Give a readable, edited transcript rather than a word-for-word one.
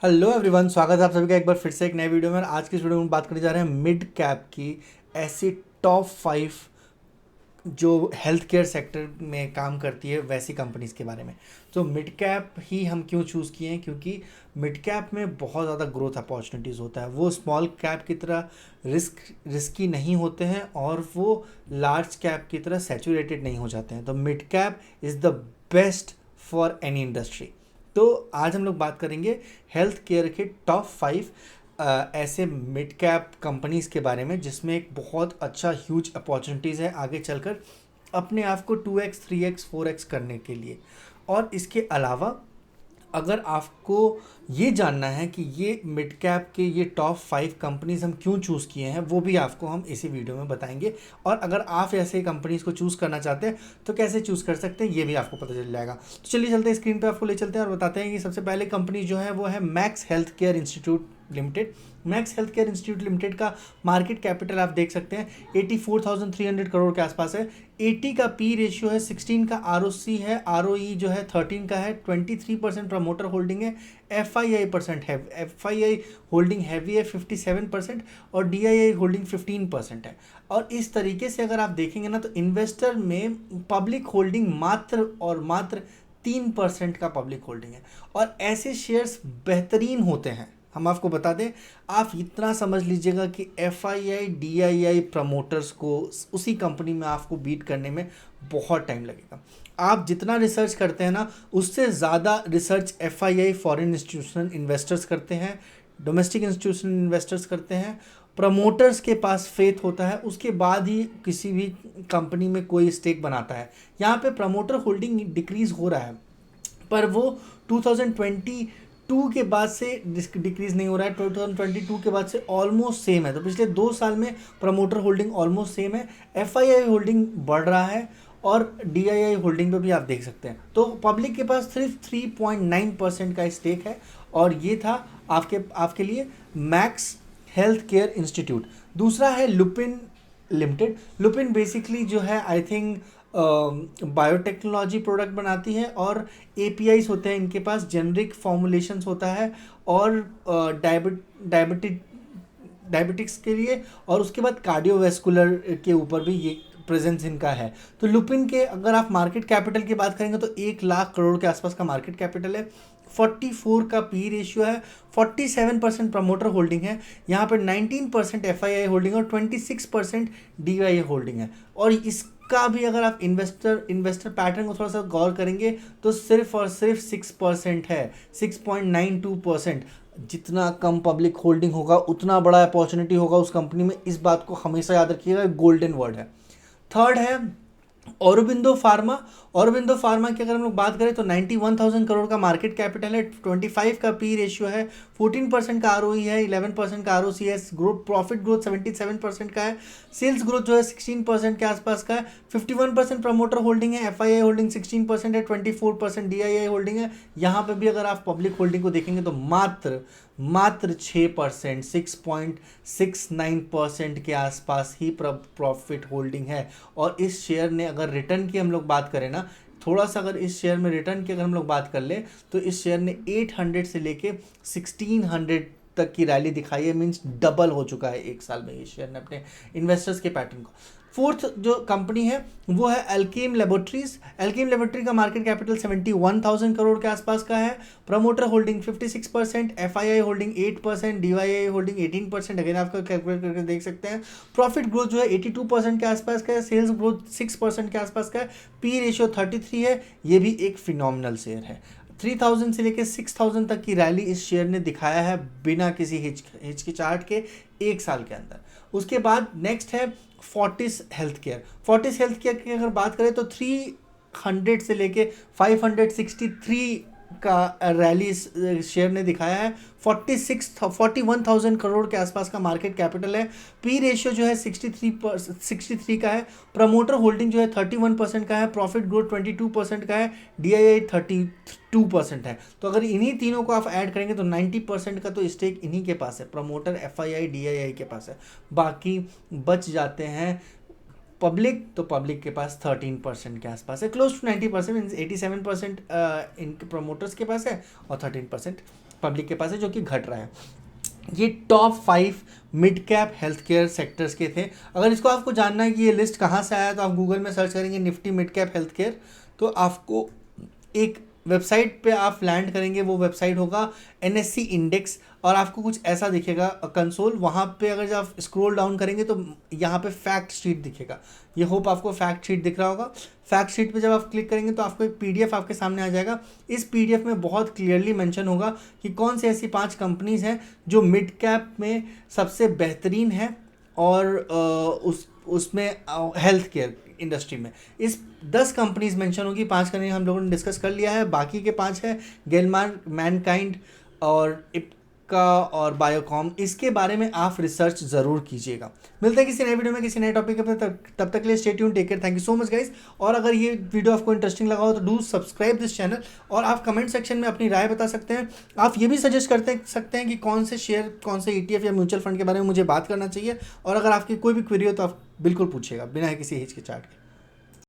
Hello everyone, स्वागत है आप सभी का एक बार फिर से एक नए वीडियो में। और आज की इस वीडियो में बात करने जा रहे हैं मिड कैप की ऐसी टॉप 5 जो हेल्थ केयर सेक्टर में काम करती है वैसी कंपनीज के बारे में। तो मिड कैप ही हम क्यों चूज़ किए हैं, क्योंकि मिड कैप में बहुत ज़्यादा ग्रोथ अपॉर्चुनिटीज़ होता है। वो स्मॉल कैप की तरह रिस्की नहीं होते हैं और वो लार्ज कैप की तरह सैचुरेटेड नहीं हो जाते हैं। तो mid cap is the best for any industry. तो आज हम लोग बात करेंगे हेल्थ केयर के टॉप 5 ऐसे मिड कैप कंपनीज के बारे में, जिसमें एक बहुत अच्छा ह्यूज अपॉर्चुनिटीज़ है आगे चलकर अपने आप को 2x 3x 4x करने के लिए। और इसके अलावा अगर आपको ये जानना है कि ये मिड कैप के ये टॉप 5 कंपनीज हम क्यों चूज़ किए हैं, वो भी आपको हम इसी वीडियो में बताएंगे। और अगर आप ऐसे कंपनीज को चूज़ करना चाहते हैं तो कैसे चूज़ कर सकते हैं ये भी आपको पता चल जाएगा। तो चलिए चलते हैं, स्क्रीन पे आपको ले चलते हैं और बताते हैं कि सबसे पहले कंपनी जो है वो है max health care institute limited. Max health care institute limited का मार्केट कैपिटल आप देख सकते हैं 84,300 करोड़ के आसपास है। 80 का पी रेशियो है, 16 का आरओसी है, आरओई जो है 13 का है, 23% प्रमोटर होल्डिंग है, एफआईआई है, एफआईआई होल्डिंग हैवी है 57% और डीआईआई होल्डिंग 15% है। और इस तरीके से अगर आप देखेंगे ना तो इन्वेस्टर में पब्लिक होल्डिंग मात्र और मात्र 3% का पब्लिक होल्डिंग है। और ऐसे शेयर्स बेहतरीन होते हैं। हम आपको बता दें, आप इतना समझ लीजिएगा कि एफआईआई डीआईआई प्रमोटर्स को उसी कंपनी में आपको बीट करने में बहुत टाइम लगेगा। आप जितना रिसर्च करते हैं ना, उससे ज़्यादा research FII foreign institutional investors करते हैं, डोमेस्टिक इंस्टीट्यूशनल इन्वेस्टर्स करते हैं। प्रमोटर्स के पास फेथ होता है, उसके बाद ही किसी भी कंपनी में कोई स्टेक बनाता है। यहाँ पे प्रमोटर होल्डिंग डिक्रीज हो रहा है, पर वो 2022 के बाद से डिक्रीज नहीं हो रहा है। 2022 के बाद से ऑलमोस्ट सेम है। तो पिछले 2 साल में प्रमोटर होल्डिंग ऑलमोस्ट सेम है। एफआईआई होल्डिंग बढ़ रहा है और डीआईआई होल्डिंग पे भी आप देख सकते हैं। तो पब्लिक के पास सिर्फ 3.9% का स्टेक है। और ये था आपके आपके लिए मैक्स हेल्थ केयर इंस्टीट्यूट। दूसरा है लुपिन लिमिटेड। लुपिन बेसिकली जो है आई थिंक बायोटेक्नोलॉजी प्रोडक्ट बनाती है और एपीआईज होते हैं इनके पास, जेनरिक फॉर्मुलेशंस होता है और डायबिटिक डायबिटिक्स के लिए, और उसके बाद कार्डियोवैस्कुलर के ऊपर भी ये प्रेजेंस इनका है। तो लुपिन के अगर आप मार्केट कैपिटल की बात करेंगे तो 1 लाख करोड़ के आसपास का मार्केट कैपिटल है, 44 का पी रेशियो है, 47% प्रमोटर होल्डिंग है, यहाँ पर 19% एफआईआई होल्डिंग है और 26% डीआईआई होल्डिंग है। और इसका भी अगर आप इन्वेस्टर पैटर्न को थोड़ा सा गौर करेंगे तो सिर्फ और सिर्फ 6% है, 6.92%। जितना कम पब्लिक होल्डिंग होगा उतना बड़ा अपॉर्चुनिटी होगा उस कंपनी में। इस बात को हमेशा याद रखिएगा, गोल्डन वर्ड है। थर्ड है औरोबिंदो फार्मा। औरोबिंदो फार्मा की अगर हम लोग बात करें तो 91,000 करोड़ का मार्केट कैपिटल है, 25 का पी रेशियो है, 14% का आरओई है, 11% का आरओसी है, ग्रोथ प्रॉफिट ग्रोथ 77% का है, सेल्स ग्रोथ जो है 16% के आसपास का है, 51% प्रमोटर होल्डिंग है, एफआईआई होल्डिंग 16% है, 24% डीआईआई होल्डिंग है। यहाँ पे भी अगर आप पब्लिक होल्डिंग को देखेंगे तो मात्र 6%, 6.69% के आसपास ही प्रॉफिट होल्डिंग है। और इस शेयर ने अगर रिटर्न की हम लोग बात करें ना, थोड़ा सा अगर इस शेयर में रिटर्न की अगर हम लोग बात कर लें तो इस शेयर ने 800 से लेके 1600 तक की रैली दिखाई है। मींस डबल हो चुका है 1 साल में इस शेयर ने अपने इन्वेस्टर्स के पैटर्न को। फोर्थ जो कंपनी है वो है अल्केम लेबोरेटरीज। अल्केम लेबोरेटरी का मार्केट कैपिटल 71,000 करोड़ के आसपास का है, promoter holding 56%, FII holding 8%, DII holding 18%। Again आपका कैलकुलेट करके देख सकते हैं। प्रॉफिट ग्रोथ जो है 82% के आसपास का है, सेल्स ग्रोथ 6% के आसपास का है, पी रेशियो 33 है। ये भी एक फिनोमिनल शेयर है। 3000 से लेकर 6000 तक की रैली इस शेयर ने दिखाया है बिना किसी हिचकिचाहट के 1 साल के अंदर। उसके बाद नेक्स्ट है Fortis health care. Fortis health care की अगर बात करें तो 300 से लेके 563 का रैली इस शेयर ने दिखाया है। 41,000 करोड़ के आसपास का मार्केट कैपिटल है, पी रेशियो जो है 63 का है, प्रमोटर होल्डिंग जो है 31% का है, प्रॉफिट ग्रोथ 22% का है, डीआईआई 32% है। तो अगर इन्हीं तीनों को आप ऐड करेंगे तो 90% का तो स्टेक इन्हीं के पास है, प्रमोटर एफआईआई डीआईआई के पास है। बाकी बच जाते हैं पब्लिक, तो पब्लिक के पास 13% के आसपास है, क्लोज टू 90%, मीन्स 87% इनके प्रमोटर्स के पास है और 13% पब्लिक के पास है, जो कि घट रहा है। ये top 5 mid cap health care sectors के थे। अगर इसको आपको जानना है कि ये लिस्ट कहाँ से आया, तो आप गूगल में सर्च करेंगे Nifty mid cap health care, तो आपको एक वेबसाइट पे आप लैंड करेंगे। वो वेबसाइट होगा NSE इंडेक्स, और आपको कुछ ऐसा दिखेगा कंसोल। वहाँ पे अगर जब आप स्क्रॉल डाउन करेंगे तो यहाँ पे फैक्ट शीट दिखेगा। ये होप आपको फैक्ट शीट दिख रहा होगा। फैक्ट शीट पे जब आप क्लिक करेंगे तो आपको एक PDF आपके सामने आ जाएगा। इस PDF में बहुत क्लियरली मेंशन होगा कि कौन सी ऐसी 5 कंपनीज हैं जो मिड कैप में सबसे बेहतरीन है, और उसमें हेल्थ केयर इंडस्ट्री में इस 10 कंपनीज मेंशन होगी। 5 कंपनी हम लोगों ने डिस्कस कर लिया है, बाकी के 5 है ग्लेनमार्क, मैनकाइंड और इप्का और बायोकॉम। इसके बारे में आप रिसर्च ज़रूर कीजिएगा। मिलते हैं किसी नए वीडियो में किसी नए टॉपिक पे, तब तक के लिए stay tune, take care, thank you so much guys. और अगर ये वीडियो आपको इंटरेस्टिंग लगा हो तो डू सब्सक्राइब दिस चैनल, और आप कमेंट सेक्शन में अपनी राय बता सकते हैं। आप ये भी सजेस्ट करते सकते हैं कि कौन से शेयर, कौन से ETF या म्यूचुअल फंड के बारे में मुझे बात करना चाहिए। और अगर आपकी कोई भी क्वेरी हो तो आप बिल्कुल पूछिएगा बिना किसी हिचकिचाहट के।